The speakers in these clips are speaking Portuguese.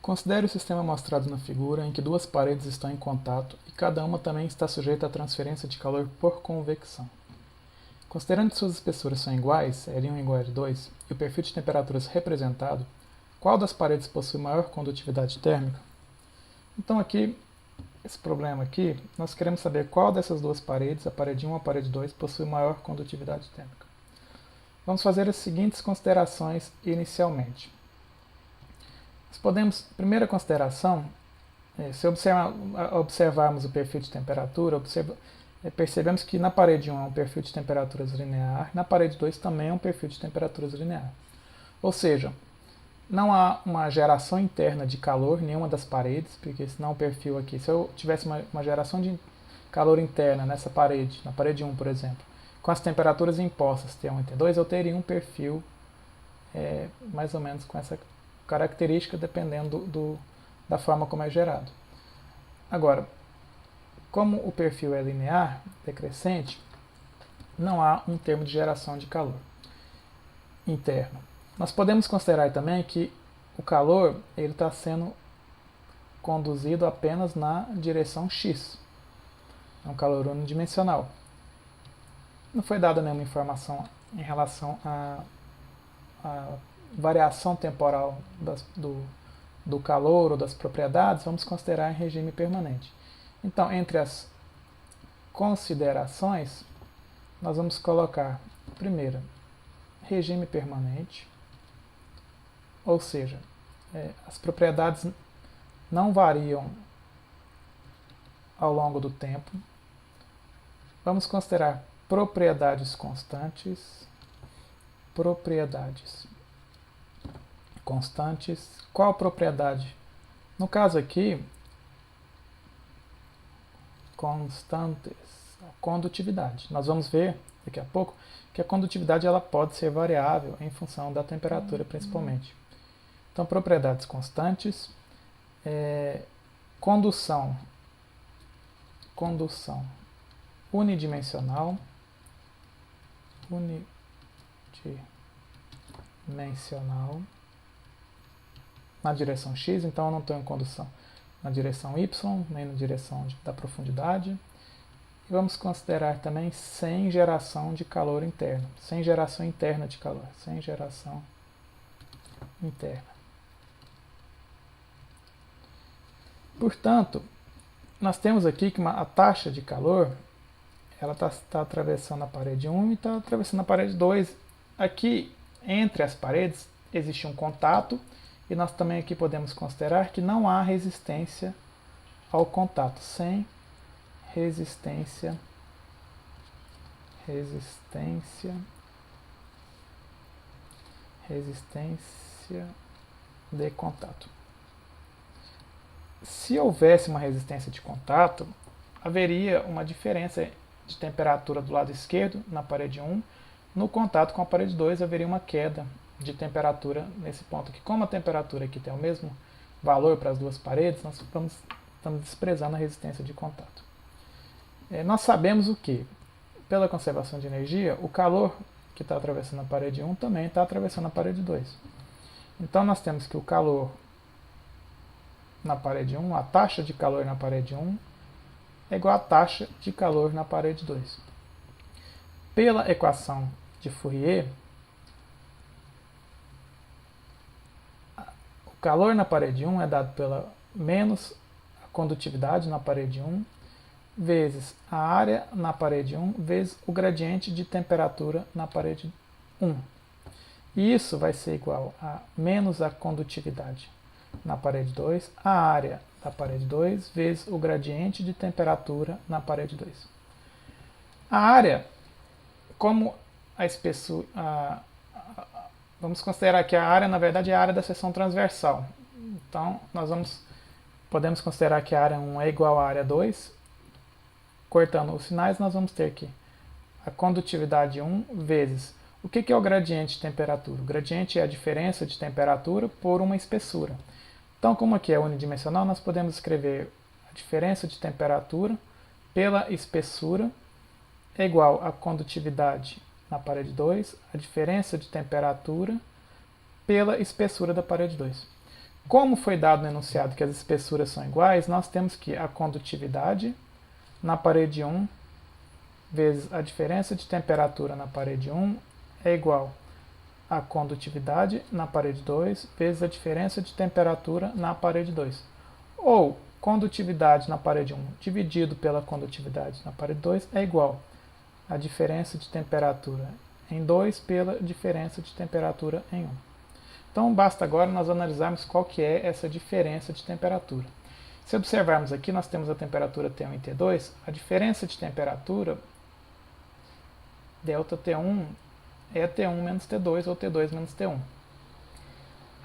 Considere o sistema mostrado na figura em que duas paredes estão em contato e cada uma também está sujeita à transferência de calor por convecção. Considerando que suas espessuras são iguais, L1 igual a L2, e o perfil de temperaturas representado, qual das paredes possui maior condutividade térmica? Então aqui, esse problema aqui, nós queremos saber qual dessas duas paredes, a parede 1 e a parede 2, possui maior condutividade térmica. Vamos fazer as seguintes considerações inicialmente. Primeira consideração, se observarmos o perfil de temperatura, percebemos que na parede 1 é um perfil de temperaturas linear, na parede 2 também é um perfil de temperaturas linear. Ou seja, não há uma geração interna de calor em nenhuma das paredes, porque senão o perfil aqui, se eu tivesse uma geração de calor interna nessa parede, na parede 1, por exemplo, com as temperaturas impostas T1 e T2, eu teria um perfil mais ou menos com essa característica, dependendo da forma como é gerado. Agora, como o perfil é linear, decrescente, não há um termo de geração de calor interno. Nós podemos considerar também que o calor está sendo conduzido apenas na direção x. É um calor unidimensional. Não foi dada nenhuma informação em relação à variação temporal do calor ou das propriedades, vamos considerar em regime permanente. Então, entre as considerações, nós vamos colocar, primeiro, regime permanente, ou seja, as propriedades não variam ao longo do tempo. Vamos considerar propriedades constantes. Propriedades constantes. Qual propriedade? No caso aqui, constantes, condutividade. Nós vamos ver daqui a pouco que a condutividade ela pode ser variável em função da temperatura, principalmente. Então, propriedades constantes, condução unidimensional, na direção x, então eu não tenho condução na direção y, nem na direção da profundidade. E vamos considerar também sem geração de calor interno, sem geração interna de calor, sem geração interna. Portanto, nós temos aqui que a taxa de calor ela está atravessando a parede 1 e está atravessando a parede 2. Aqui, entre as paredes, existe um contato e nós também aqui podemos considerar que não há resistência ao contato, sem resistência de contato. Se houvesse uma resistência de contato, haveria uma diferença de temperatura do lado esquerdo, na parede 1, no contato com a parede 2 haveria uma queda de temperatura nesse ponto aqui. Como a temperatura aqui tem o mesmo valor para as duas paredes, nós estamos desprezando a resistência de contato. Nós sabemos o que? Pela conservação de energia, o calor que está atravessando a parede 1 também está atravessando a parede 2. Então nós temos que o calor na parede 1, a taxa de calor na parede 1 é igual à taxa de calor na parede 2. Pela equação de Fourier, o calor na parede 1 é dado pela menos a condutividade na parede 1, vezes a área na parede 1, vezes o gradiente de temperatura na parede 1. E isso vai ser igual a menos a condutividade na parede 2, a área da parede 2, vezes o gradiente de temperatura na parede 2. A área, como a espessura... vamos considerar que a área, na verdade, é a área da seção transversal. Então, podemos considerar que a área 1 é igual à área 2. Cortando os sinais, nós vamos ter aqui a condutividade 1 vezes... O que é o gradiente de temperatura? O gradiente é a diferença de temperatura por uma espessura. Então, como aqui é unidimensional, nós podemos escrever a diferença de temperatura pela espessura é igual à condutividade na parede 2, a diferença de temperatura pela espessura da parede 2. Como foi dado no enunciado que as espessuras são iguais, nós temos que a condutividade na parede 1 vezes a diferença de temperatura na parede 1 é igual a condutividade na parede 2 vezes a diferença de temperatura na parede 2. Ou condutividade na parede 1 dividido pela condutividade na parede 2 é igual a diferença de temperatura em 2 pela diferença de temperatura em 1. Então basta agora nós analisarmos qual que é essa diferença de temperatura. Se observarmos aqui, nós temos a temperatura T1 e T2, a diferença de temperatura, delta T1, é T1 menos T2 ou T2 menos T1.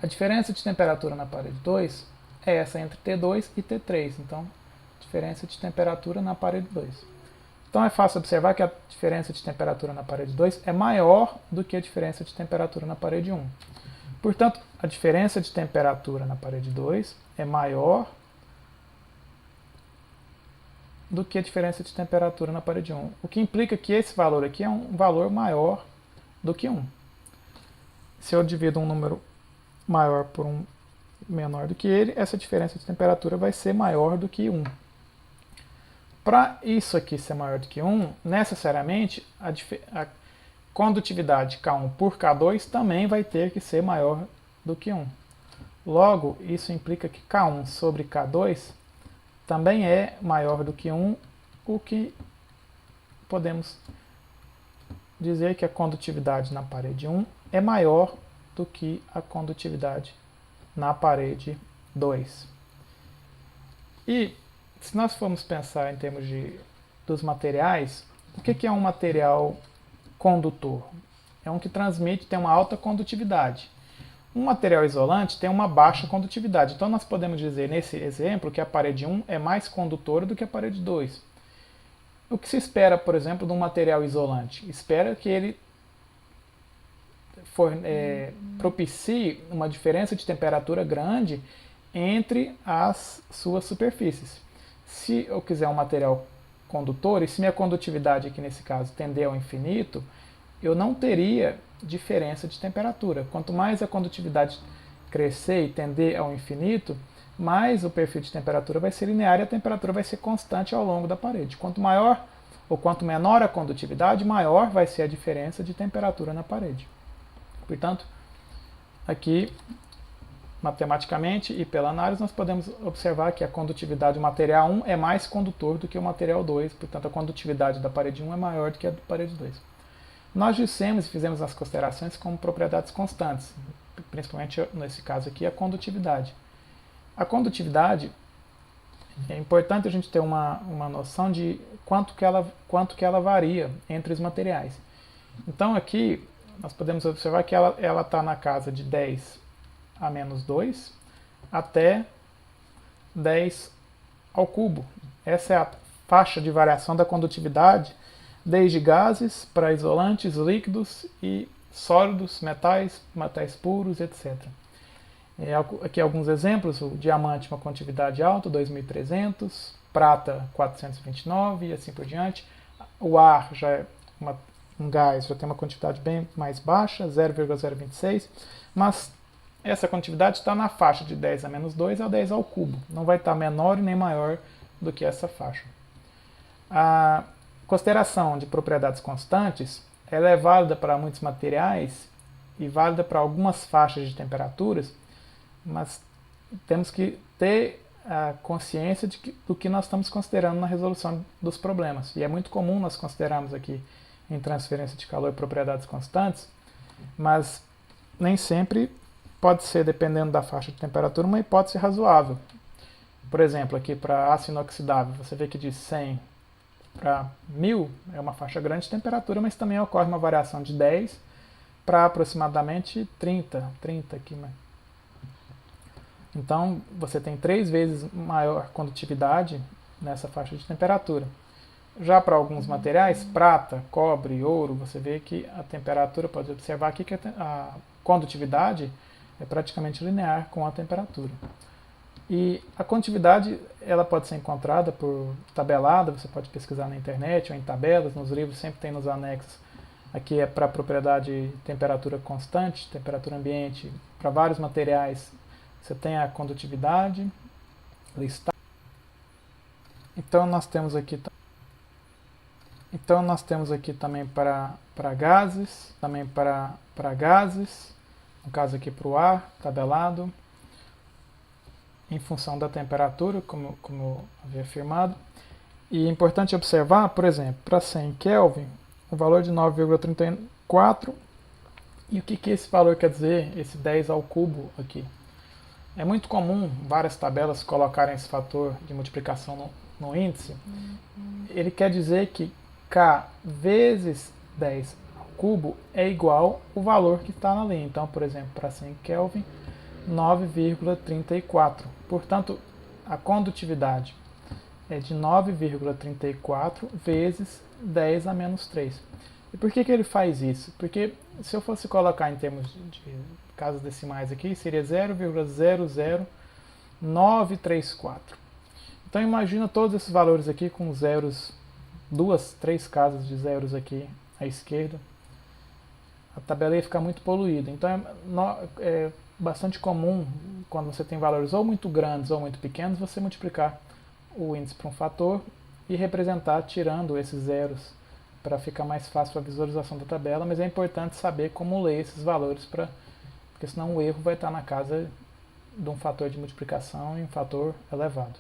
A diferença de temperatura na parede 2 é essa entre T2 e T3, então diferença de temperatura na parede 2. Então é fácil observar que a diferença de temperatura na parede 2 é maior do que a diferença de temperatura na parede 1. Portanto, a diferença de temperatura na parede 2 é maior do que a diferença de temperatura na parede 1, o que implica que esse valor aqui é um valor maior do que 1. Se eu divido um número maior por um menor do que ele, essa diferença de temperatura vai ser maior do que 1. Para isso aqui ser maior do que 1, necessariamente a condutividade K1 por K2 também vai ter que ser maior do que 1. Logo, isso implica que K1 sobre K2 também é maior do que 1, o que podemos dizer que a condutividade na parede 1 é maior do que a condutividade na parede 2. E se nós formos pensar em termos dos materiais, o que é um material condutor? É um que transmite, tem uma alta condutividade. Um material isolante tem uma baixa condutividade. Então nós podemos dizer nesse exemplo que a parede 1 é mais condutora do que a parede 2. O que se espera, por exemplo, de um material isolante? Espera que ele propicie uma diferença de temperatura grande entre as suas superfícies. Se eu quiser um material condutor, e se minha condutividade aqui nesse caso tender ao infinito, eu não teria diferença de temperatura. Quanto mais a condutividade crescer e tender ao infinito, mais o perfil de temperatura vai ser linear e a temperatura vai ser constante ao longo da parede. Quanto maior ou quanto menor a condutividade, maior vai ser a diferença de temperatura na parede. Portanto, aqui, matematicamente e pela análise, nós podemos observar que a condutividade do material 1 é mais condutor do que o material 2, portanto a condutividade da parede 1 é maior do que a da parede 2. Nós dissemos e fizemos as considerações como propriedades constantes, principalmente nesse caso aqui a condutividade. A condutividade, é importante a gente ter uma noção de quanto que ela varia entre os materiais. Então aqui nós podemos observar que ela está na casa de 10 a menos 2 até 10 ao cubo. Essa é a faixa de variação da condutividade desde gases para isolantes, líquidos e sólidos, metais puros, etc. Aqui alguns exemplos: o diamante uma condutividade alta, 2.300, prata 429 e assim por diante. O ar já é um gás, já tem uma condutividade bem mais baixa, 0,026, mas essa condutividade está na faixa de 10 a menos 2 a 10 ao cubo, não vai estar menor nem maior do que essa faixa. A consideração de propriedades constantes ela é válida para muitos materiais e válida para algumas faixas de temperaturas, mas temos que ter a consciência do que nós estamos considerando na resolução dos problemas. E é muito comum nós considerarmos aqui em transferência de calor propriedades constantes, mas nem sempre pode ser, dependendo da faixa de temperatura, uma hipótese razoável. Por exemplo, aqui para aço inoxidável, você vê que de 100 para 1000 é uma faixa grande de temperatura, mas também ocorre uma variação de 10 para aproximadamente 30 aqui, né? Então você tem 3 vezes maior condutividade nessa faixa de temperatura. Já para alguns materiais, prata, cobre, ouro, você vê que a temperatura, pode observar aqui que a condutividade é praticamente linear com a temperatura. E a condutividade ela pode ser encontrada por tabelada, você pode pesquisar na internet ou em tabelas, nos livros sempre tem nos anexos. Aqui é para a propriedade temperatura constante, temperatura ambiente, para vários materiais Você tem a condutividade listada. Então nós temos aqui também para gases, no caso aqui para o ar, tabelado, em função da temperatura, como eu havia afirmado. E é importante observar, por exemplo, para 100 Kelvin, o valor de 9,34. E o que esse valor quer dizer, esse 10 ao cubo aqui? É muito comum várias tabelas colocarem esse fator de multiplicação no índice. Ele quer dizer que K vezes 10 ao cubo é igual ao valor que está na linha. Então, por exemplo, para 100 Kelvin, 9,34. Portanto, a condutividade é de 9,34 vezes 10 a menos 3. E por que ele faz isso? Porque se eu fosse colocar em termos de casas decimais aqui, seria 0,00934. Então imagina todos esses valores aqui com zeros, 2, 3 casas de zeros aqui à esquerda. A tabela ia ficar muito poluída. Então é bastante comum, quando você tem valores ou muito grandes ou muito pequenos, você multiplicar o índice por um fator e representar tirando esses zeros para ficar mais fácil a visualização da tabela, mas é importante saber como ler esses valores, porque senão o erro vai estar na casa de um fator de multiplicação e um fator elevado.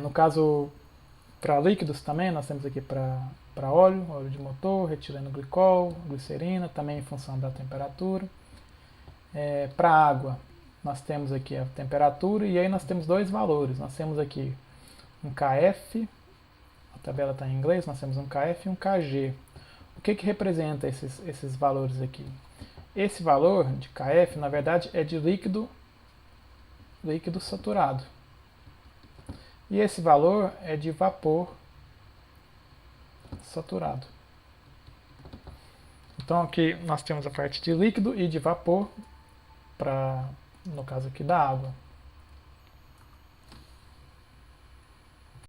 No caso, para líquidos também, nós temos aqui para óleo de motor, retileno glicol, glicerina, também em função da temperatura. Para água, nós temos aqui a temperatura e aí nós temos dois valores. Nós temos aqui um KF, a tabela está em inglês, nós temos um KF e um KG. O que representa esses valores aqui? Esse valor de KF, na verdade, é de líquido saturado. E esse valor é de vapor saturado. Então aqui nós temos a parte de líquido e de vapor, no caso aqui da água.